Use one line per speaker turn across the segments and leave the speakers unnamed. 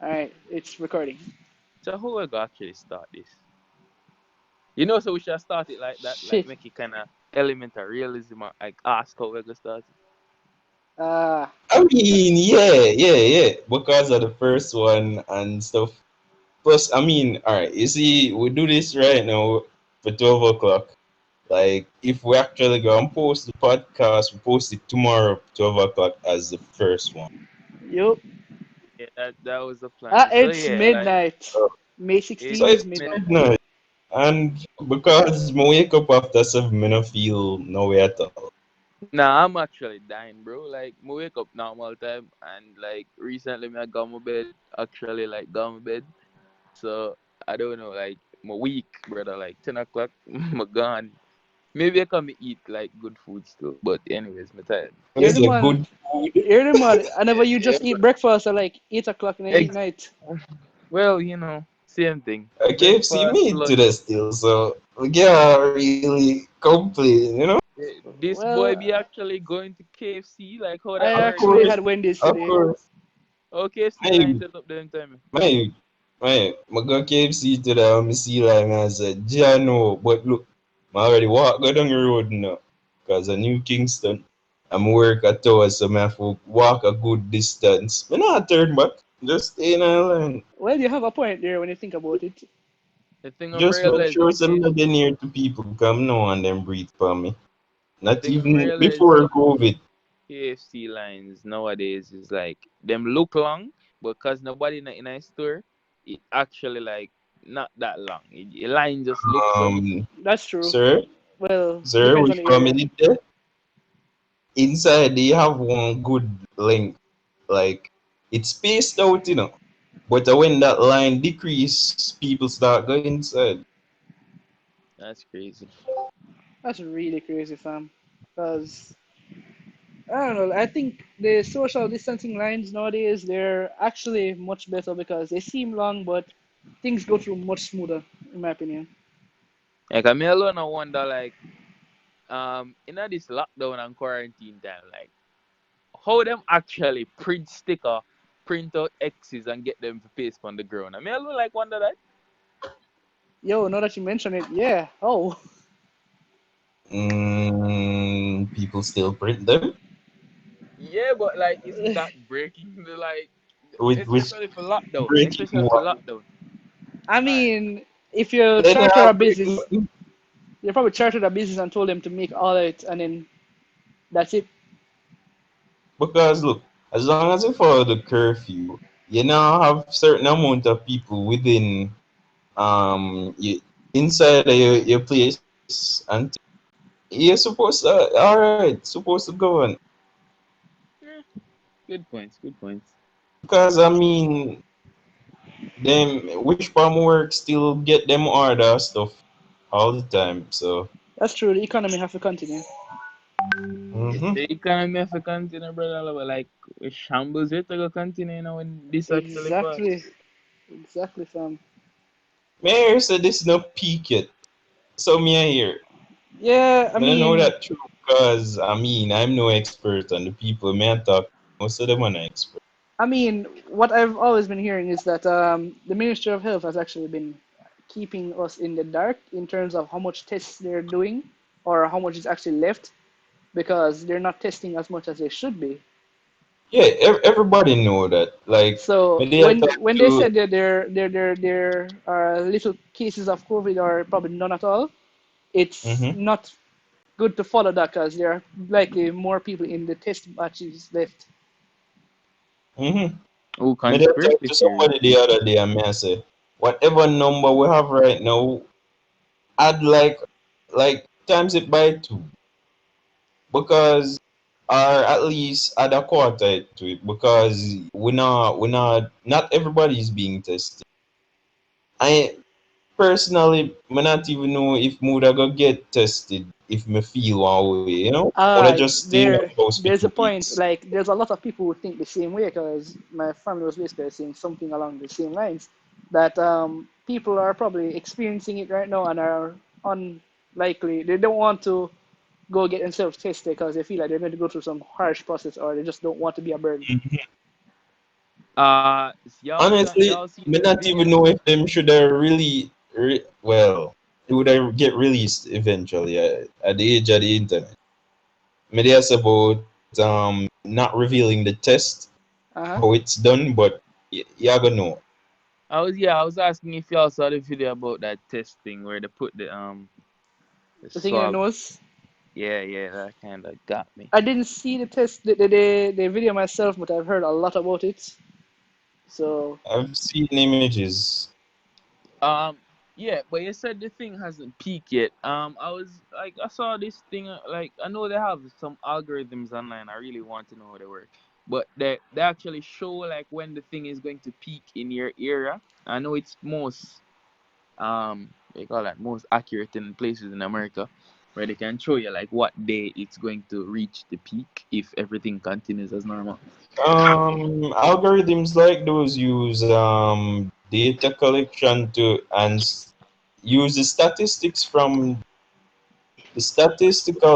All right, it's recording.
So who will go actually start this? So we should start it like that, like
Shit.
make it kind of element of realism, like ask how we go start it.
Uh,
I mean, yeah, because of the first one and stuff. Plus, I mean, all right, you see, we do this right now for 12 o'clock. Like, if we actually go and post the podcast, we post it tomorrow, 12 o'clock, as the first one.
yup.
Yeah, that was the plan. So
It's
yeah, like
midnight.
So,
May
so
16
it's
is
it's
mid.
midnight.
midnight. And because I wake up after 7, I don't feel no way at all.
Nah, I'm actually dying, bro. Like, me wake up normal time, and like recently, me I got my bed. Actually, like got my bed. So I don't know, like my week, brother. Like 10 o'clock, I'm gone. Maybe I can eat like good food still, but anyways, me tired.
You're
It's
the
a
man.
good food.
You're the man. Whenever you
Yeah,
just eat breakfast at like 8 o'clock in the
ex-
night.
well, same thing.
KFC
Breakfast,
made to
lunch.
the still, so we can't really complain.
This boy
Well,
be actually going to KFC. Like how
I
that
Of
work,
actually
boy?
course,
had Wendy's
of
today.
course.
Oh, KFC line
My,
set up them time.
I go KFC to the see line and I said, yeah, no, but look, I already go down the road now. Because I New Kingston. I'm work at tower, so I have to walk a good distance. I not turn back, just stay in a line.
Well, you have a point there when you think about it.
The thing I
Just make
realized
sure
with
some of them near to people come now and then breathe for me.
the
Not
thing I
even
realized
before
with
COVID.
KFC lines nowadays is like them look long, but cause nobody in a store, it actually like not that long. The line just looks long.
That's true.
Sir,
Well,
sir,
depends
we
on the area.
family there. Inside they have one good length, like it's spaced out, But when that line decrease, people start going inside.
That's crazy.
That's really crazy, fam. Because I don't know. I think the social distancing lines nowadays they're actually much better because they seem long, but things go through much smoother, in my opinion.
Like I me alone, I wonder like in this lockdown and quarantine time, like how them actually print sticker, print out X's and get them to paste on the ground. I mean, I alone like wonder that.
Yo, now that you mention it, yeah. Oh,
People still print them
Yeah, but like, isn't that breaking the like,
with which
especially for lockdown,
breaking
especially for
one.
lockdown.
I
All right.
mean, if you
Then
charter
I
a
break
business,
nothing.
you probably chartered a business and told them to make all of it, and then that's it.
Because look, as long as you follow the curfew, you now have certain amount of people within inside of your place and you're supposed to all right, supposed to go on.
Yeah, good points. Good points.
Because I mean them which farm work still get them order stuff all the time. So
That's true. The economy have to continue.
If
mm-hmm.
the economy have to continue, brother, but like we shambles it to go continue, when this actually
Exactly.
pass.
Exactly, fam.
Mayor said this is no peak yet. So me I hear.
Yeah, I
I don't know
mean,
that true because I mean I'm no expert on the people me I talk. Most of them are not expert.
what I've always been hearing is that the Ministry of Health has actually been keeping us in the dark in terms of how much tests they're doing or how much is actually left because they're not testing as much as they should be.
Yeah, everybody know that. Like
So
when they
when
talk
when they
to
said that there are little cases of COVID or probably none at all, it's
mm-hmm,
not good to follow that because there are likely more people in the test batches left.
mm-hmm.
Oh,
When they talk
conspiracy
to
theory.
somebody the other day and me I say, whatever number we have right now, add like times it by two. Because or at least add a quarter to it because not everybody is being tested. I personally may not even know if me woulda go get tested if me feel one way, Woulda just stay in the house for
There's a point.
2 weeks.
Like, there's a lot of people who think the same way because my family was basically saying something along the same lines that people are probably experiencing it right now and are unlikely. They don't want to go get themselves tested because they feel like they're going to go through some harsh process or they just don't want to be a burden.
Honestly,
y'all seen
me
the
not even
video?
know if them should have well, it would have get released eventually at the age of the internet. Maybe that's about not revealing the test
Uh-huh.
how it's done, but you're gonna know.
I was asking if y'all saw the video about that testing where they put the
The thing in your
swab.
nose.
Yeah, yeah, that kind of got me.
I didn't see the test, the video myself, but I've heard a lot about it. So
I've seen images.
Um, yeah, but you said the thing hasn't peaked yet. I was like, I saw this thing. Like, I know they have some algorithms online. I really want to know how they work, but they actually show like when the thing is going to peak in your area. I know it's most they call that most accurate in places in America, where they can show you like what day it's going to reach the peak if everything continues as normal.
Algorithms like those use data collection to use the statistical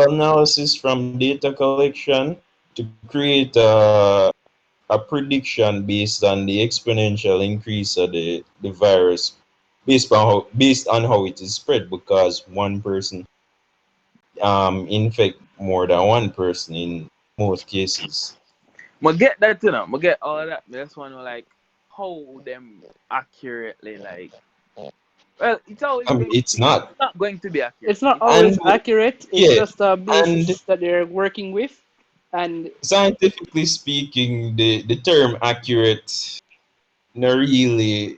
analysis from data collection to create a prediction based on the exponential increase of the virus based on how it is spread because one person infect more than one person in most cases.
But get that you know, but get all that. I just want to like how them accurately like. Well, it's always
I mean,
going to
it's
be. It's
not.
not going to be accurate.
it's not
It's
And
always accurate. It's
yeah,
just a
and
basis that they're working with, and
scientifically speaking, the term accurate, not really,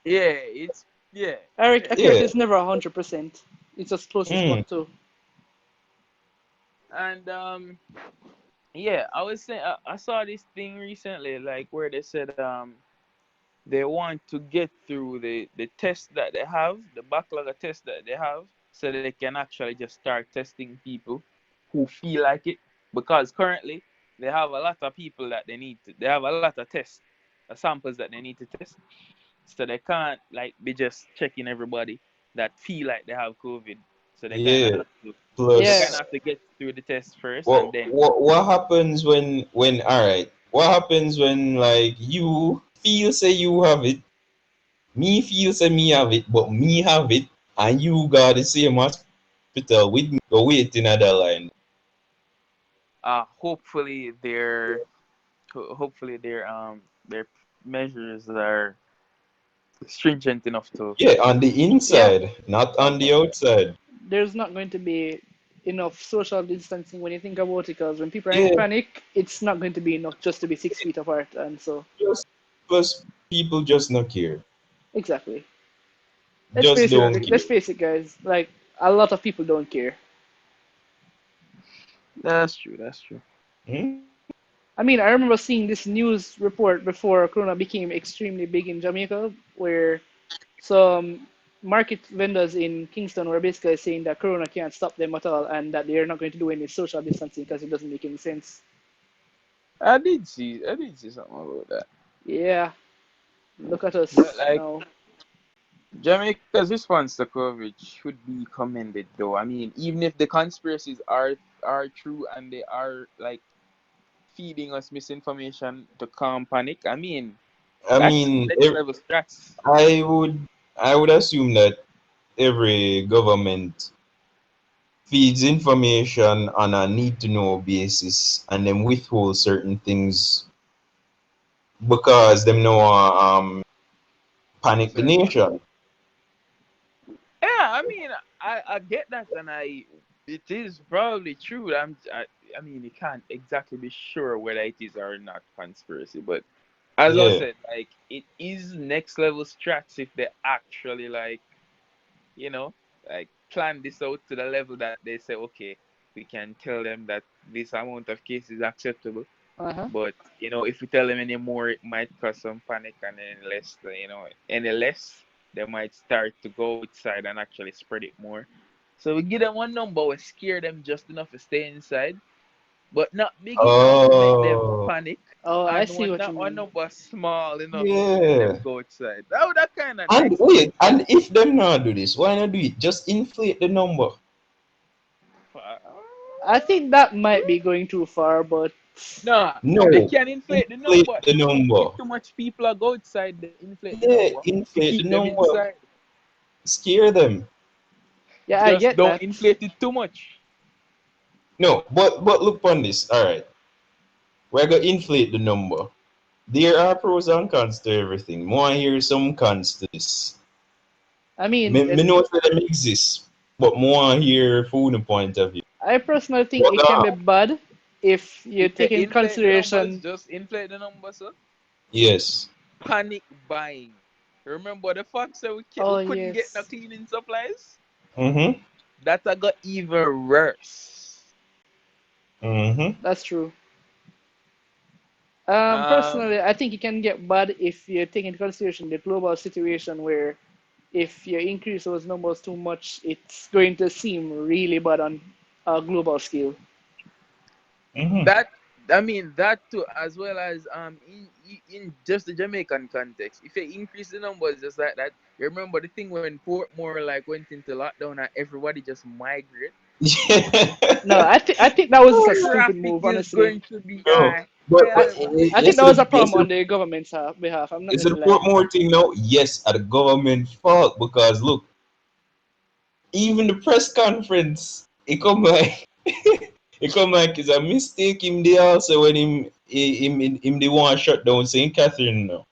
yeah. It's yeah,
Eric,
yeah.
accurate
yeah.
is never 100%. It's as close as
Mm.
what to.
And yeah. I was saying I saw this thing recently, like where they said they want to get through the tests that they have, the backlog of tests that they have, so they can actually just start testing people who feel like it. Because currently they have a lot of people that they have a lot of tests, samples that they need to test. So they can't like be just checking everybody that feel like they have COVID. So
Yeah.
they
Yeah,
kind of
Plus,
have to get through the test first, and then
what happens when all right? What happens when like you feel say you have it, me feel say me have it, but me have it, and you got the same hospital with me, go wait in other line.
hopefully their measures are stringent enough to
Yeah, on the
yeah.
inside, not on the outside.
There's not going to be enough social distancing when you think about it, because when people are in
Yeah,
panic, it's not going to be enough just to be 6 feet apart, and so
just plus people just not care.
exactly.
Just don't
Let's
care.
face it, guys. Like a lot of people don't care.
That's true. That's true.
Hmm?
I mean, I remember seeing this news report before Corona became extremely big in Jamaica, where some market vendors in Kingston were basically saying that Corona can't stop them at all, and that they're not going to do any social distancing because it doesn't make any sense.
I did see something about that.
Yeah, look at
But
us
like
now.
Jamaica's response to COVID should be commended, though. I mean, even if the conspiracies are true and they are like feeding us misinformation to calm panic, I mean,
I
that's
mean,
next level strats.
I would assume that every government feeds information on a need to know basis and then withhold certain things because them know panic the
Certain what?
nation.
Yeah, I mean, I get that, and it is probably true. I mean, you can't exactly be sure whether it is or not conspiracy, but as I
Yeah.
said, like it is next level strats if they actually like you know like plan this out to the level that they say, okay, we can tell them that this amount of cases is acceptable,
Uh-huh.
but if we tell them any more, it might cause some panic, and any less, any less, they might start to go outside and actually spread it more. So we give them one number, we scare them just enough to stay inside, but not big enough to make them
Oh,
panic,
Oh, I
and
see what you
not one
mean.
number small enough to make them
yeah.
go outside. Oh, that kind of
And
nice.
wait, and if them not do this, why not do it? Just inflate the number.
I think that might be going too far, but
No, they
No,
can inflate the
inflate
number
the
if
number.
too much people are go outside. Then inflate the
Yeah,
number to
inflate the
keep them
number.
inside.
Scare them.
Yeah, I
Just
get
don't
that.
inflate it too much.
No, but look on this. All right, we're gonna inflate the number. There are pros and cons to everything. More hear some cons to this.
I mean,
Me know that them exist, but more hear from the point of view.
I personally think
What
it can be
the
bad if you
If you
take in
inflate the numbers,
consideration.
just inflate the numbers, sir.
yes.
Panic buying. Remember the fact that we
Oh
couldn't get no
yes,
cleaning supplies?
Mm-hmm.
That I got even worse.
Mm-hmm.
that's true.
Um,
Personally, I think it can get bad if you take into consideration the global situation where if you increase those numbers too much, it's going to seem really bad on a global scale.
Mm-hmm.
that I mean that too, as well as in just the Jamaican context. If you increase the numbers just like that, you remember the thing when Portmore like went into lockdown and everybody just migrate.
No, I think that was just a stupid
Traffic
move,
is
honestly.
going to be
No,
a
but
hell, man.
I think
yes,
that was a problem
yes,
on the government's behalf. I'm not
it's
going
a
to lie.
more thing now. Yes, at the government fault because look, even the press conference, it come like it come like it's a mistake him there also when him they want to shut down St. Catherine now.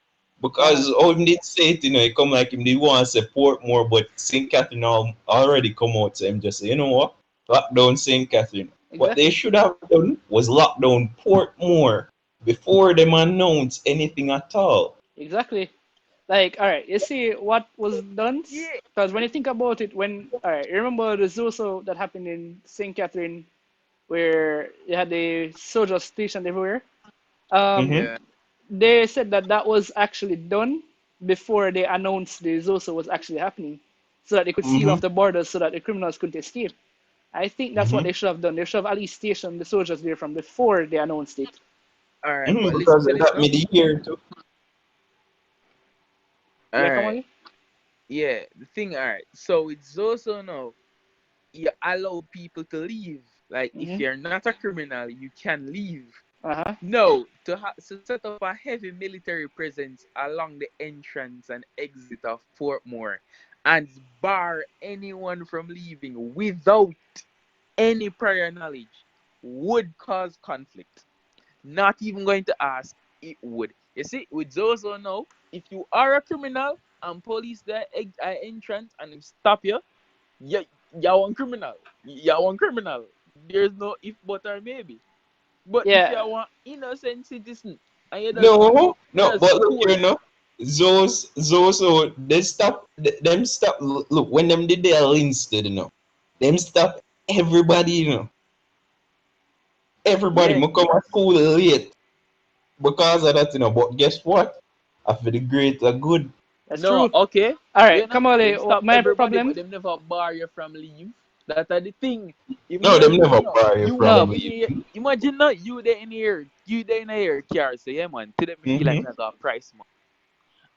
Uh huh.
Because all him did say it, it come like him they want to support more, but St. Catherine already come out, so him just say, you know what? Lock down St. Catherine. What they
Exactly.
should have done was lock down Portmore before them announce anything at all.
Exactly. Like, all right, you see what was done?
Yeah.
Because when you think about it, all right, you remember the Zoso that happened in St. Catherine where you had the soldiers stationed everywhere? Um,
Mm-hmm.
Yeah.
they said that that was actually done before they announced the Zoso was actually happening so that they could seal
Mm-hmm.
off the borders so that the criminals couldn't escape. I think that's what
Mm-hmm.
they should have done. They should have at least stationed the soldiers there from before they announced it.
All right,
Mm-hmm.
but listen
Because
to
of
this
that
now.
mid year too.
All
Yeah,
right.
Khamali?
Yeah, the thing. All right. So it's also now you allow people to leave. Like if
Mm-hmm.
you're not a criminal, you can leave.
Uh-huh.
No, to set up a heavy military presence along the entrance and exit of Portmore and bar anyone from leaving without any prior knowledge would cause conflict. Not even going to ask, it would. You see, with Zozo now, if you are a criminal and police there entrance and them stop you, you you're one criminal. You're one criminal. There's no if but or maybe. But if
Yeah.
you want innocent citizen and
No,
you
no,
just
but look
cool.
here, no. Those, so they stop, them stop. Look, when them did their instead, them stop everybody, everybody.
Yeah.
Me come to school late because of that, But guess what? After the greater good.
That's
No,
true.
okay.
All
You
right,
know,
Kamale,
them stop
my
everybody, but
problem?
them never bar you from leave. That are the thing.
No, them
Imagine
never
now,
bar you
you
from
No,
in
leave.
here. Imagine now, you there in here car. Say, yeah, man. Today me feel like
Mm-hmm.
me I got a price, man.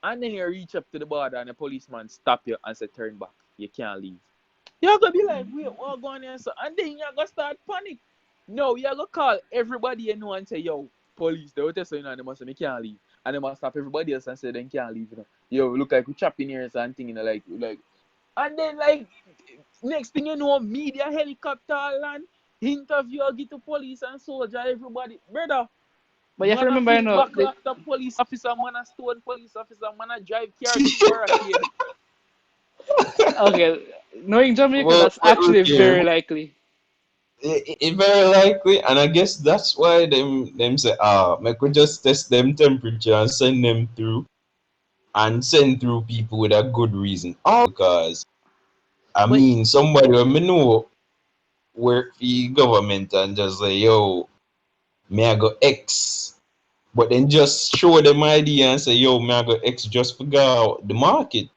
And then you reach up to the border and the policeman stop you and say, turn back. You can't leave. You're gonna be like, wait, what going on? So, and then you're gonna start panic. No, you're gonna call everybody you know and say, yo, police, they will tell you, they must say, me can't leave. And they must stop everybody else and say, they can't leave. Yo, look like we trapping here and thing, like, and then, like, next thing you know, media helicopter land, interview, get to police and soldier, everybody. Brother,
but you have to
man, I
remember,
fling back after police officer, man, I stone police officer, man, I drive car through barricade.
okay, knowing Jamaica,
Well,
that's
but look
actually
here,
very likely.
it very likely, and I guess that's why them say, I could just test them temperature and send them through, and send through people with a good reason. All because I
But
mean somebody when me know work for the government and just say, yo, may I go X. But then just show them idea and say, yo, may I go X just figure out the market.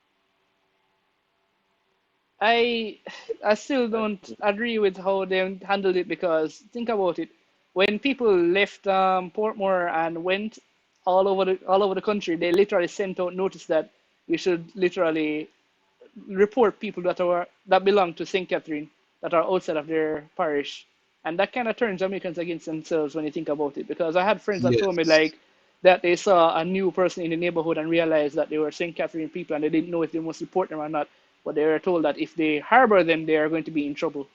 I I still
That's
don't agree with how they handled it because think about it. When people left Portmore and went all over the country, they literally sent out notice that you should literally report people that belong to St. Catherine that are outside of their parish. and that kind of turns Jamaicans against themselves when you think about it. Because I had friends that told me
Yes.
like that they saw a new person in the neighborhood and realized that they were St. Catherine people and they didn't know if they must report them or not. But they were told that if they harbor them, they are going to be in trouble.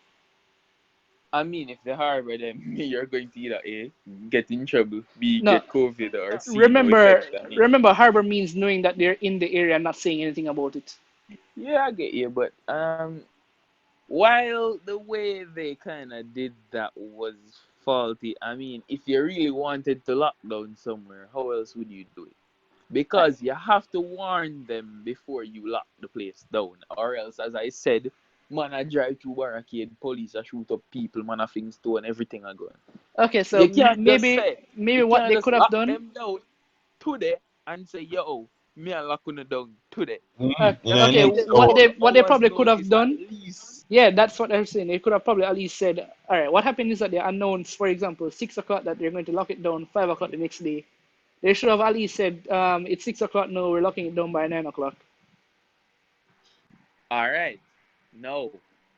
I mean, if they harbor them, you're going to either A, get in trouble, B,
No,
get COVID, or C, no
remember,
effect on you.
remember, harbor means knowing that they're in the area and not saying anything about it.
Yeah, I get you, but while the way they kind of did that was faulty, I mean, if you really wanted to lock down somewhere, how else would you do it?
I,
Because you have to warn them before you lock the place down, or else, as I said, man, I drive through barricade, police, I shoot up people, man, I fling stone, everything I go.
okay, so
You can't just
maybe
say,
maybe
you
what
can't
they
just
could have
lock
done.
them down today and say, yo, me and lock you down today.
In
Just
the
Okay,
give
next
them
what
hour.
they
couple
what they
hours
probably could have
notice at
done.
least.
Yeah, that's what I'm saying. They could have probably at least said, all right, what happened is that they announced, for example, 6 o'clock that they're going to lock it down, 5 o'clock the next day. They should have at least said, it's 6 o'clock now, we're locking it down by 9 o'clock.
All right. No,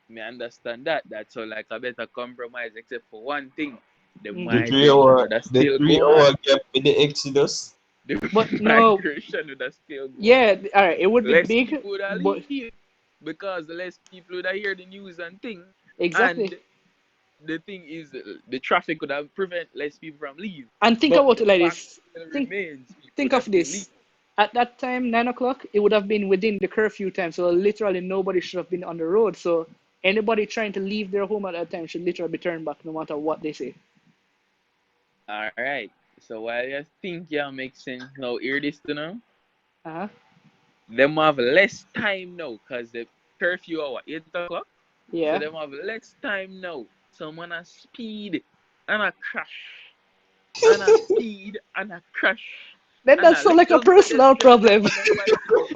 me understand that. That's all like a better compromise, except for one thing. The
Hmm.
migration would have
The
still
three
go
hour
on.
gap with the Exodus.
The
But no,
migration would have still go on.
yeah, all right, it would be
Less
big,
people would have
but
leave because the less people would have hear the news and thing.
exactly.
And the thing is, the traffic would have prevent less people from leave.
And think
But
about
the
it like
fact
this.
still
Think
remains, people
think
would
of
have still leave.
this. At that time, 9 o'clock, it would have been within the curfew time, so literally nobody should have been on the road. So anybody trying to leave their home at that time should literally be turned back, no matter what they say.
All right. So while you think yeah makes sense now, hear this to now.
Uh huh.
Them have less time now because the curfew hour 8 o'clock. So
Yeah.
them have less time now. So man a speed and a crash and a speed and a crash
Then
and
that
a
sounds
lick
like a
down
personal
pedestrian
problem.
them on them bicycle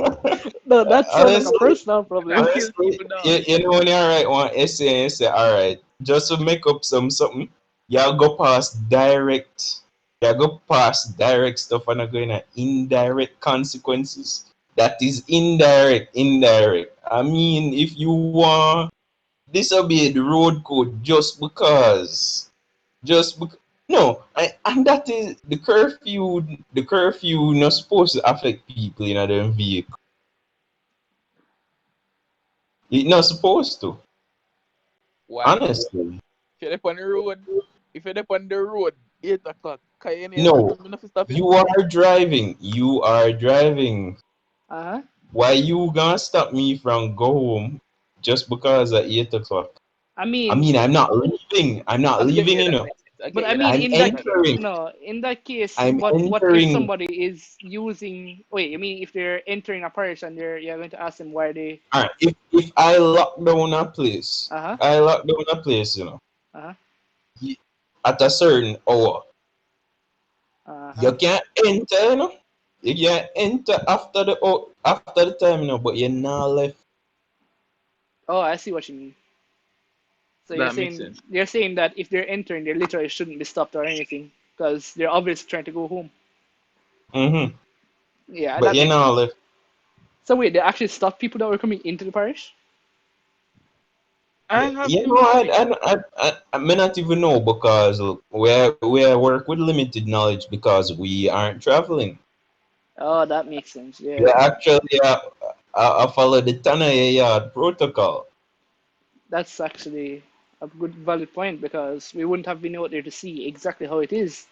No, that sounds like a
Honestly,
personal
and a
problem.
kill
honestly,
people down.
you know when you write one essay and you say, all right, just to make up something, y'all go past direct, y'all go past direct stuff and going at indirect consequences. That is indirect, indirect. I mean, if you want disobey the road code just because, no, and that is the curfew not supposed to affect people in a them vehicle. It not supposed to,
Why?
honestly.
If you're up on the road, if you're up on the road, 8 o'clock, can you hear
No,
something enough to stop you?
you are driving. You are driving.
Uh huh.
Why you gonna stop me from go home just because at 8 o'clock?
I
I
mean,
mean, I'm not leaving. I'm not
I get
leaving,
you,
you
that
know.
makes sense. I
but
get
I
you, that
mean,
I'm
makes
in
sense.
that
I don't
entering.
no, in that case,
I'm
what if
entering.
somebody is using? Wait, I mean, if they're entering a parish and you're going to ask them why they?
All right, if I lock down a place,
Uh huh.
I lock down a place,
Uh huh.
y- at a certain hour,
Uh
you
huh.
can't enter, You can't enter after the time, but you're not left.
Oh, I see what you mean. So
that makes sense.
you're saying that if they're entering, they literally shouldn't be stopped or anything because they're obviously trying to go home.
Mm-hmm.
Yeah,
But
that
you're
makes
not
sense.
left.
So wait, they actually stopped people that were coming into the parish?
I have
You
to
know,
believe.
I may not even know because look, we work with limited knowledge because we aren't traveling.
Oh, that makes sense.
We
Yeah,
actually follow the Tanaya Yard protocol.
that's actually a good valid point because we wouldn't have been out there to see exactly how it is.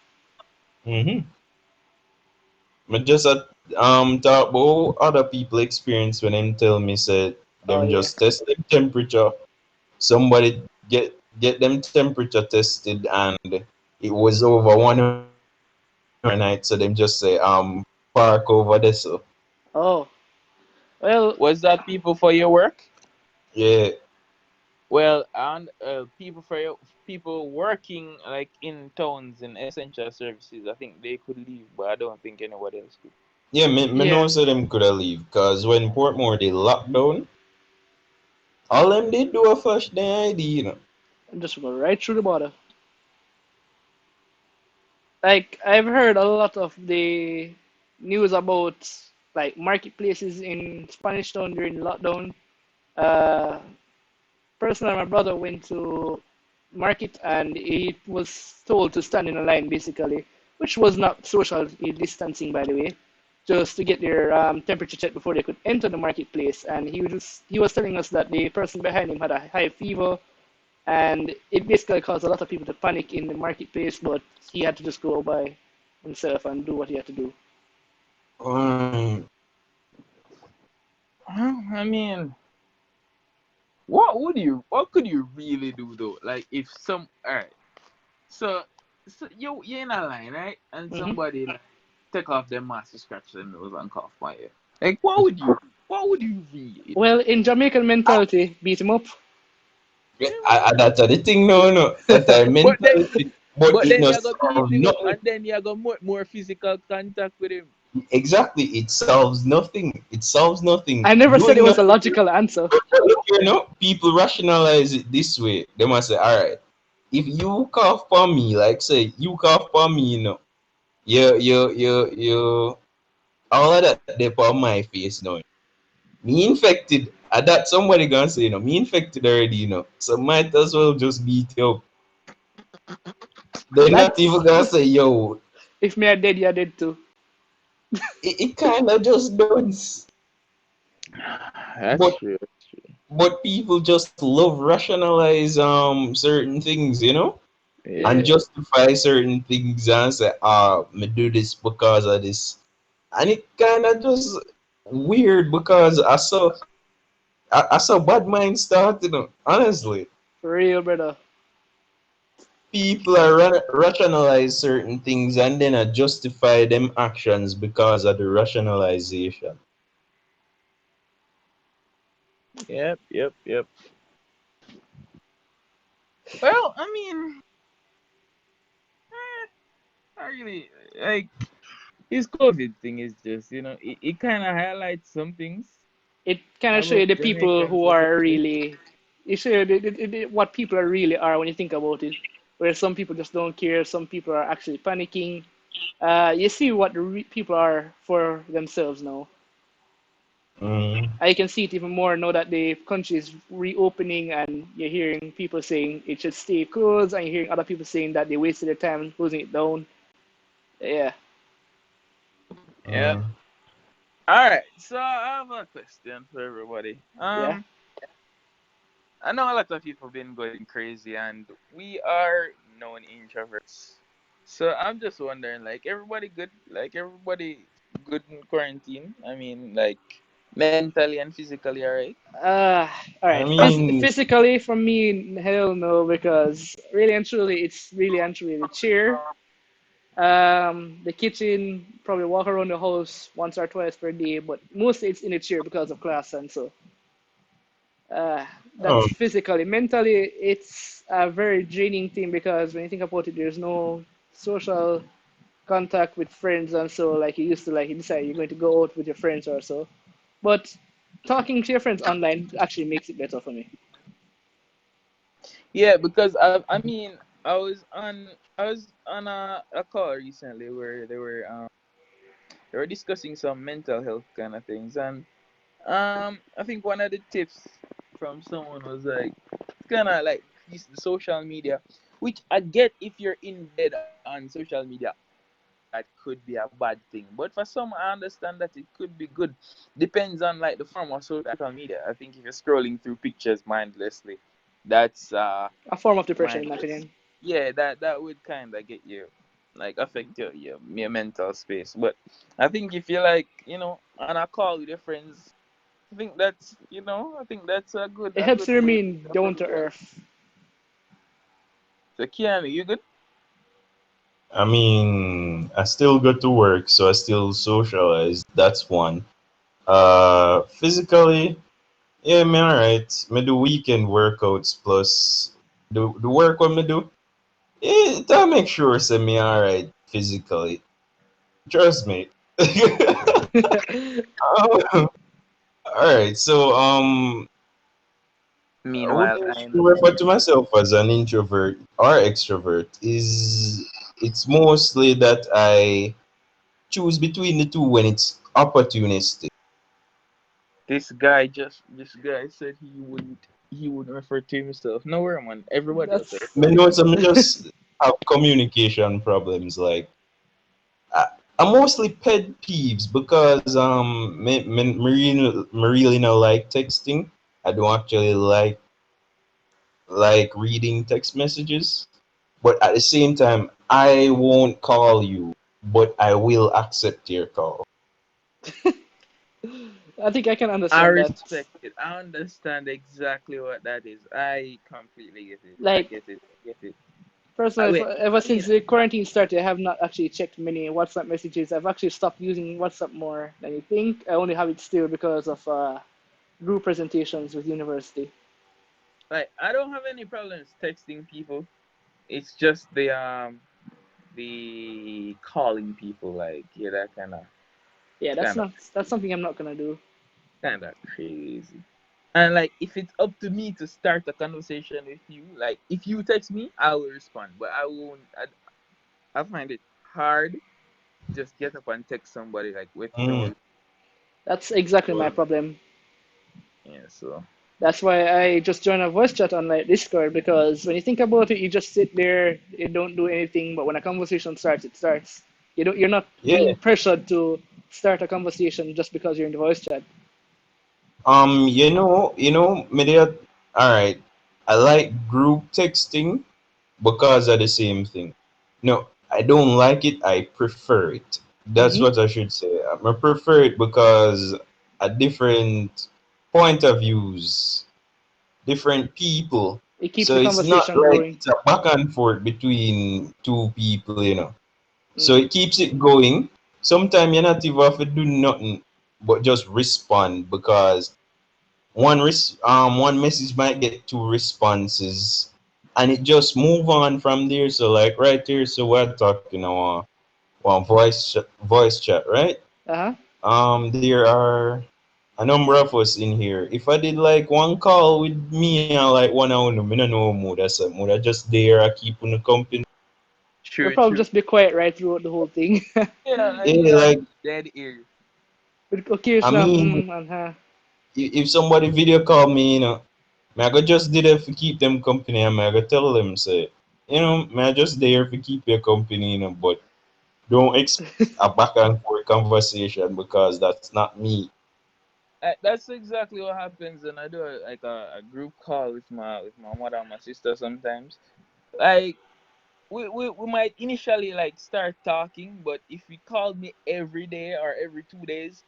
Mm-hmm. But just talk about other people experience when them tell me said
Oh
them
yeah.
just test them temperature. Somebody get them temperature tested and it was over 100 Fahrenheit. So them just say park over there. So
Oh well,
Was that people for your work?
yeah,
Well, and people for your, people working like in towns in essential services, I think they could leave, but I don't think anybody else could.
yeah. Me know
yeah.
so them coulda leave because when Portmore they locked down, all them did do a flash their ID.
Just go right through the border. Like I've heard a lot of the news about like marketplaces in Spanish Town during lockdown. Uh, personally, my brother went to market, and he was told to stand in a line basically, which was not social distancing, by the way, just to get their temperature checked before they could enter the marketplace. And he was telling us that the person behind him had a high fever, and it basically caused a lot of people to panic in the marketplace. But he had to just go by himself and do what he had to do.
Um,
I mean, what could you really do though? Like if some, alright, so you're in a line, right? And
Hmm.
somebody like take off their mask to scratch their nose and cough by you. Like what would you do? What would you really do?
Well, in Jamaican mentality, beat him up.
that's the thing, no. That I
But then
mentality, but
but
it
then
no
you go beat
solve
him up
nothing.
and then you got more physical contact with him.
Exactly, it solves nothing. It solves nothing.
I never said it
Doing
was a
nothing.
logical answer.
Look, people rationalize it this way. They must say, all right, if you cough on me, like say you cough on me, you all of that they put on my face now. Me infected. At that somebody gonna say, me infected already, So might as well just beat you up. They're not even
That's
gonna say, yo,
if me are dead, you're dead too.
it kind of just does.
That's
But
true. That's true.
people just love rationalize certain things, and
Yeah.
justify certain things and say, me do this because of this. And it kind of just weird because I saw bad mind start, honestly.
For real, brother.
People are rationalize certain things and then justify them actions because of the rationalization.
Yep. Well, I mean, I really like this COVID thing is just, it kind of highlights some things
It kind of show you
about
the people
Jamaican
who are
society.
really. It show you what people are really are when you think about it. Where some people just don't care, some people are actually panicking. You see what the people are for themselves now.
Mm.
I can see it even more now that the country is reopening, and you're hearing people saying it should stay closed, and you're hearing other people saying that they wasted their time closing it down. Yeah,
Yep.
Mm.
All right. So I have a question for everybody.
yeah.
I know a lot of people been going crazy, and we are known introverts. So I'm just wondering, like, everybody good? Like, everybody good in quarantine? I mean, like, mentally and physically, alright?
Uh, all
I
right.
mean,
Physically, for me, hell no, because really and truly, it's really and truly the chair, the kitchen, probably walk around the house once or twice per day, but mostly it's in the chair because of class, and so uh,
um,
that's physically. Mentally, it's a very draining thing because when you think about it, there's no social contact with friends, and so like you used to, like you decide you're going to go out with your friends or so. But talking to your friends online actually makes it better for me.
Yeah, because I was on a call recently where they were discussing some mental health kind of things, and I think one of the tips from someone was like kind of like decrease the social media, which I get if you're in bed on social media all day, that could be a bad thing. But for some, I understand that it could be good. Depends on like the form of social media. I think if you're scrolling through pictures mindlessly, that's
A form of depression, in my
mindless.
opinion.
Yeah, that would kind of get you, like, affect your mental space. But I think if you're like, on a call with your friends, I think that's a good
It
a
helps
good
you
way
remain
to
down
approach
to
that.
earth.
So Keanu, you good?
I still go to work, so I still socialize. That's one. Physically, yeah, me alright. Me do weekend workouts plus the work what me do. That make sure say me alright physically. Trust me. Alright, so would
Meanwhile,
I
I know.
refer to myself as an introvert or extrovert? It's mostly that I choose between the two when it's opportunistic.
This guy said he wouldn't refer to himself. Nowhere, man. Everybody else
That's
refer
Me
to
know
himself.
some just have communication problems. Like I mostly pet peeves because me really not like texting. I don't actually like reading text messages. But at the same time, I won't call you, but I will accept your call.
I think I can
I
understand that.
respect it. I understand exactly what that is. I completely get it. I
Like
get it. I get it.
personally,
Wait,
ever
I mean,
since the quarantine started, I have not actually checked many WhatsApp messages. I've actually stopped using WhatsApp more than you think. I only have it still because of group presentations with university.
like I don't have any problems texting people. It's just the calling people. Like yeah, that
Yeah,
it's kind of
that's something I'm not gonna do.
kind of crazy. And like if it's up to me to start a conversation with you, like if you text me, I will respond. But I won't. I find it hard just get up and text somebody like with
Mm,
no
That's exactly my
well,
problem.
yeah. So
That's why I just join a voice chat on like Discord because when you think about it, you just sit there, you don't do anything. But when a conversation starts, it starts. You're not
yeah.
being pressured to start a conversation just because you're in the voice chat.
All right. I like group texting because of the same thing. No, I don't like it. I prefer it. That's
Hmm.
what I should say. I prefer it because a different point of views, different people.
It keeps
So
the
it's not
conversation
like
growing.
it's a back and forth between two people, you know. So
Mm.
it keeps it going. Sometimes you're not even have to do nothing but just respond because one message might get two responses and it just move on from there. So like right here, so we're talking our one voice chat, right?
Uh-huh.
There are a number of us in here. If I did like one call with me and like one hour, no, me no know more. That's a more just there. I keep on the company.
You'll
true,
probably
true.
just be quiet right throughout the whole thing.
Yeah, like
Yeah,
you have
like
dead ears.
With
I
occasional
mean,
and huh.
if somebody video call me, I go just did it to keep them company, and I go tell them say, I just there to keep your company, but don't expect a back and forth conversation because that's not me.
That's exactly what happens, and I do like a group call with my mother and my sister sometimes. Like we might initially like start talking, but if you called me every day or every 2 days,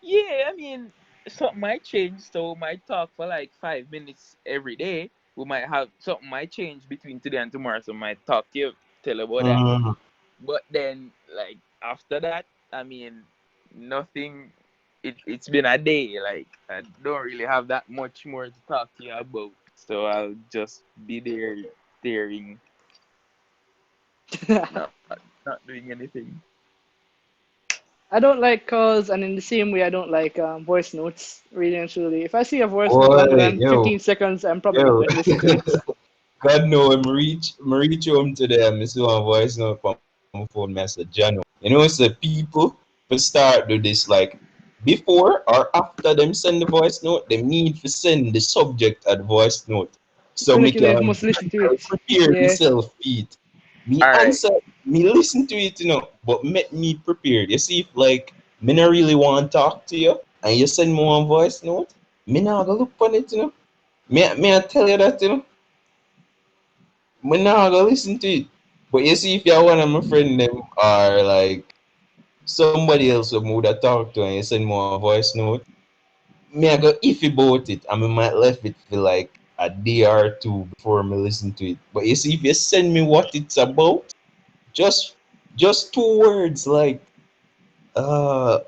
yeah, I mean something might change. So we might talk for like 5 minutes every day. We might have something might change between today and tomorrow, so we might talk to you, tell about that.
Mm,
But then like after that, I mean nothing. It's been a day. Like I don't really have that much more to talk to you about. So I'll just be there staring, not not doing anything.
I don't like calls, and in the same way, I don't like voice notes, really and truly. If I see a voice note longer
boy,
than 15 seconds, I'm probably not
yo.
going to listen to it.
God know I'm reach home today and I see one voice note from my phone message, Jano. It's the people to start do this like before or after them send the voice note, they need to send the subject at voice note. So
So
me
like you
can
must listen to
mentally
it.
prepare
Yeah.
myself feet. Me
All right.
answer, me listen to it, but make me prepared. You see if like me not really want to talk to you and you send me one voice note, me not gonna look on it. Me I tell you that. But now I go listen to it. But you see, if you're one of my friend them or like somebody else who would have talked to and you send more voice note, me I go iffy about it. I mean, might left it for like a day or two before me listen to it. But you see, if you send me what it's about, just just two words like uh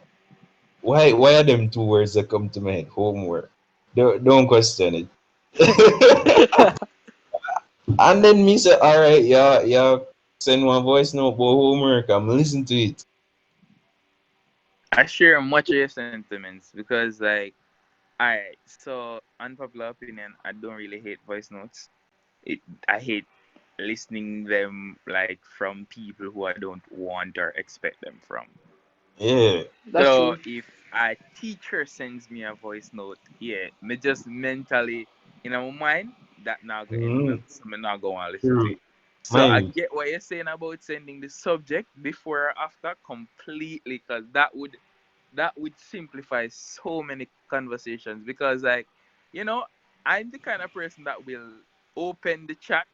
why are them two words that come to my head? Homework. Don't question it. And then me say, all right, yeah, send one voice note for homework. I'm listen to it.
I share much of your sentiments because like alright, so unpopular opinion, I don't really hate voice notes. It I hate listening them like from people who I don't want or expect them from.
That's
So
true.
a teacher sends me a voice note, yeah, me just mentally in my mind that now go end
Mm,
well, so me not go and listen to
true.
it. So I
Mine.
get what you're saying about sending the subject before or after completely, because that would simplify so many conversations. Because like, you know, I'm the kind of person that will open the chat,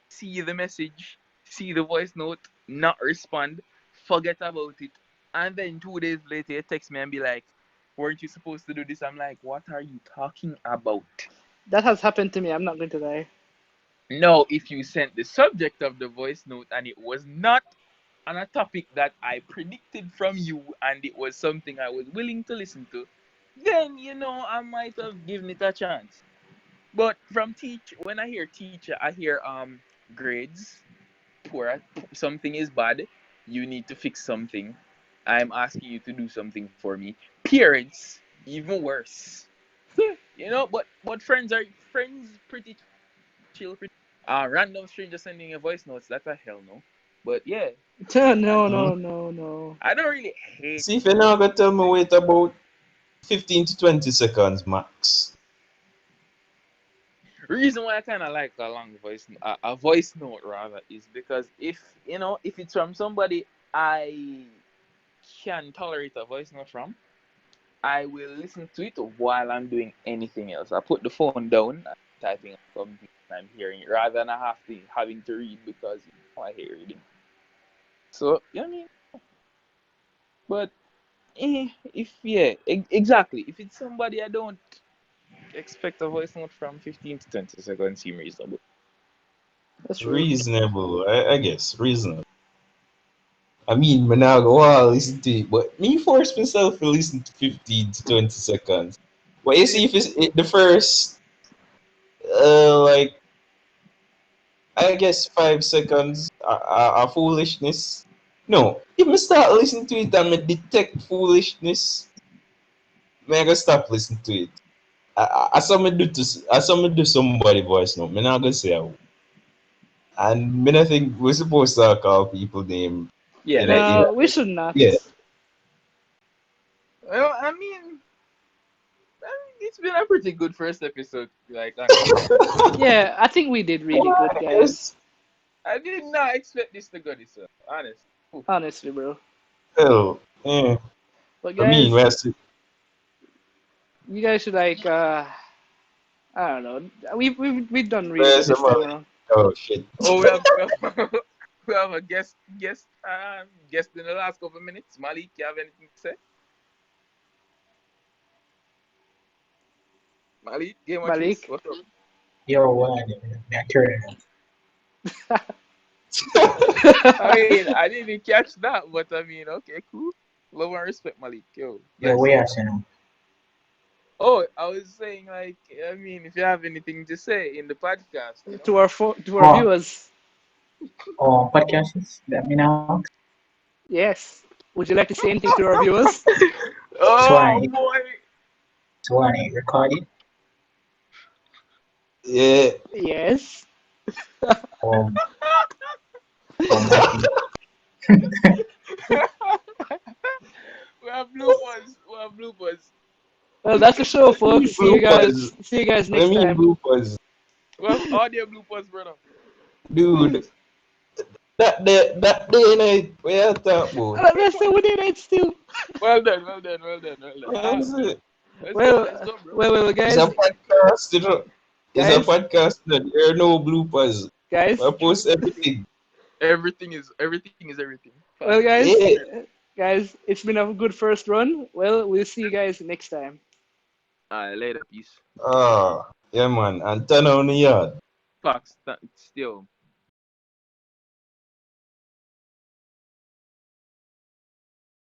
see the message, see the voice note, not respond, forget about it, and then 2 days later you text me and be like, "Weren't you supposed to do this?" I'm like, "What are you talking about?"
That has happened to me. I'm not going to lie.
No, if you sent the subject of the voice note and it was not on a topic that I predicted from you and it was something I was willing to listen to, then I might have given it a chance. But from teach when I hear teacher, I hear grades, poor, something is bad, you need to fix something. I'm asking you to do something for me. Parents, even worse. But friends pretty chill, pretty random stranger sending a voice notes, that's a hell no. But yeah,
No,
I
no,
mean,
Mm.
no, no.
I don't really hate
See if you're not gonna tell me wait about 15 to 20 seconds max.
reason why I kind of like a long a voice note rather, is because if it's from somebody I can tolerate a voice note from, I will listen to it while I'm doing anything else. I put the phone down, I'm typing on something, and I'm hearing it rather than I have to having to read, because I hate reading. So yeah, I mean, but if yeah, exactly. If it's somebody I don't expect a voice note from, 15 to 20 seconds seem reasonable.
That's true.
Reasonable, I guess. Reasonable. I mean, me now go listen to it, but me force myself to listen to 15 to 20 seconds. But you see, if it's the first, like, I guess 5 seconds are foolishness. No, if me start listening to it and me detect foolishness, me I gonna stop listening to it. I saw me do somebody voice note. Me not gonna say how. And me not think we're supposed to call people name
Yeah,
in a
No, we should not.
yeah.
well, I mean, it's been a pretty good first episode, like, honestly.
Yeah, I think we did really good, guys.
Yes.
I did not expect this to go this well, honestly. Oof.
Honestly, bro.
Well, yeah.
But
I mean,
guys, you guys should like I don't know. We've done really good
where's the
this time
money?
around.
Oh shit.
Oh, we have a guest in the last couple of minutes. Malik, you have anything to say? Malik, Game of Threes,
Malik.
what's up?
Yo, bacteria.
I mean, I didn't catch that, but I mean, okay, cool. Love and respect, Malik. Yo,
Yo,
bless.
where you?
Oh, I was saying, like, I mean, if you have anything to say in the podcast,
To our
Oh,
viewers.
podcasts. Let me know.
Yes. Would you like to say anything to our viewers?
So
Oh
I,
boy.
so I record it.
Yeah.
Yes.
Um, nothing.
We have bloopers. We have bloopers.
Well, that's the show, folks. See you
Bloopers.
guys. See you guys
I
next
mean
time.
bloopers.
We have audio bloopers, brother.
Dude, that day night we are talk about.
Let's say we did it still.
Well done, well done, well done, well done.
Man, it's
Let's go, let's
Well,
go, bro.
it's a
guys,
podcast, It's a
guys,
podcast that there are no bloopers. I
guys.
post everything.
Everything is everything.
Well,
Facts.
guys,
Yeah.
guys, it's been a good first run. Well, we'll see you guys next time.
Later, peace.
Ah, yeah man. And turn on the yard.
Facts. Still.